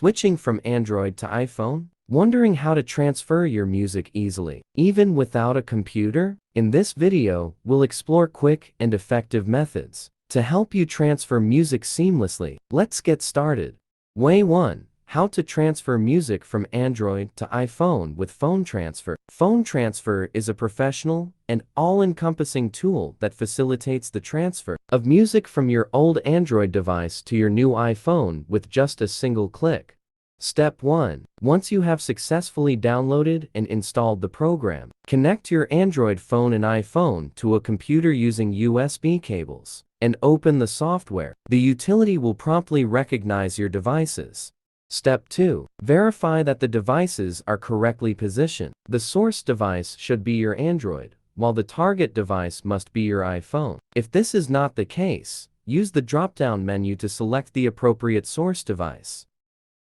Switching from Android to iPhone? Wondering how to transfer your music easily, even without a computer? In this video, we'll explore quick and effective methods to help you transfer music seamlessly. Let's get started. Way 1. How to transfer music from Android to iPhone with phone transfer. Phone transfer is a professional and all-encompassing tool that facilitates the transfer of music from your old Android device to your new iPhone with just a single click. Step 1. Once you have successfully downloaded and installed the program, connect your Android phone and iPhone to a computer using USB cables and open the software. The utility will promptly recognize your devices. Step 2. Verify that the devices are correctly positioned. The source device should be your Android, while the target device must be your iPhone. If this is not the case, use the drop-down menu to select the appropriate source device.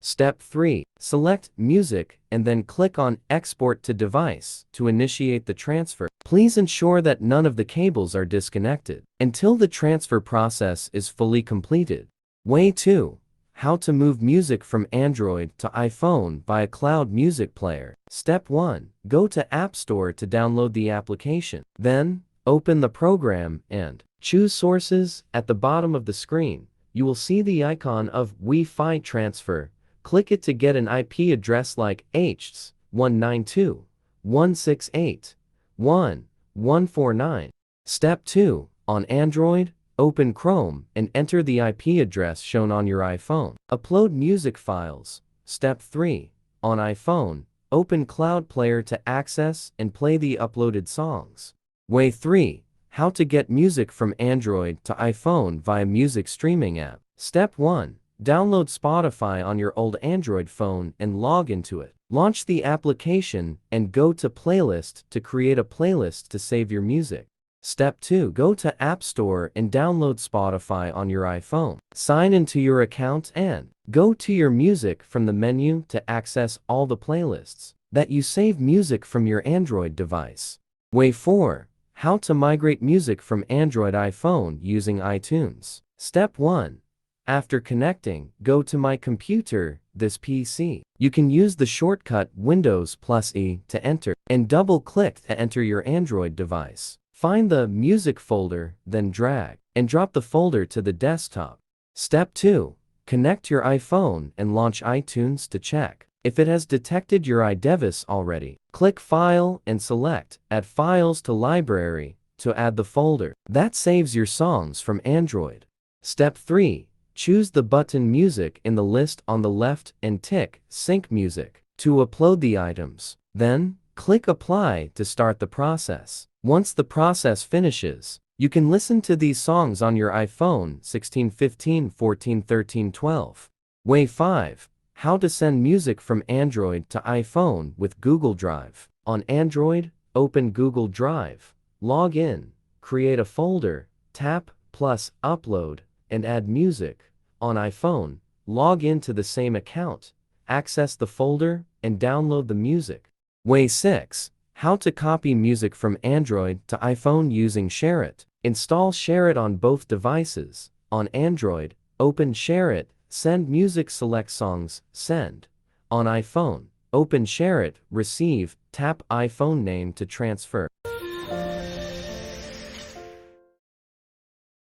Step 3. Select Music and then click on Export to Device to initiate the transfer. Please ensure that none of the cables are disconnected until the transfer process is fully completed. Way 2. How to move music from Android to iPhone via Cloud Music Player. Step 1. Go to App Store to download the application. Then, open the program and choose Sources. At the bottom of the screen, you will see the icon of Wi-Fi transfer. Click it to get an IP address like HTTP://192.168.1.149. Step 2. On Android, open Chrome and enter the IP address shown on your iPhone. Upload music files. Step 3. On iPhone, open Cloud Player to access and play the uploaded songs. Way 3. How to get music from Android to iPhone via music streaming app. Step 1. Download Spotify on your old Android phone and log into it. Launch the application and go to Playlist to create a playlist to save your music. Step 2. Go to App Store and download Spotify on your iPhone. Sign into your account and go to your music from the menu to access all the playlists that you save music from your Android device. Way 4. How to migrate music from Android iPhone using iTunes. Step 1. After connecting, go to My Computer, this PC. You can use the shortcut Windows+E to enter and double-click to enter your Android device. Find the Music folder, then drag and drop the folder to the desktop. Step 2. Connect your iPhone and launch iTunes to check if it has detected your iDevice already. Click File and select Add Files to Library to add the folder. That saves your songs from Android. Step 3. Choose the button Music in the list on the left and tick Sync Music to upload the items. Then, click Apply to start the process. Once the process finishes, you can listen to these songs on your iPhone 16, 15, 14, 13, 12. Way 5. How to send music from Android to iPhone with Google Drive. On Android, open Google Drive, log in, create a folder, tap plus Upload, and add music. On iPhone, log into the same account, access the folder, and download the music. Way 6. How to copy music from Android to iPhone using SHAREit. Install SHAREit on both devices. On Android, open SHAREit, send music, select songs, send. On iPhone, open SHAREit, receive, tap iPhone name to transfer.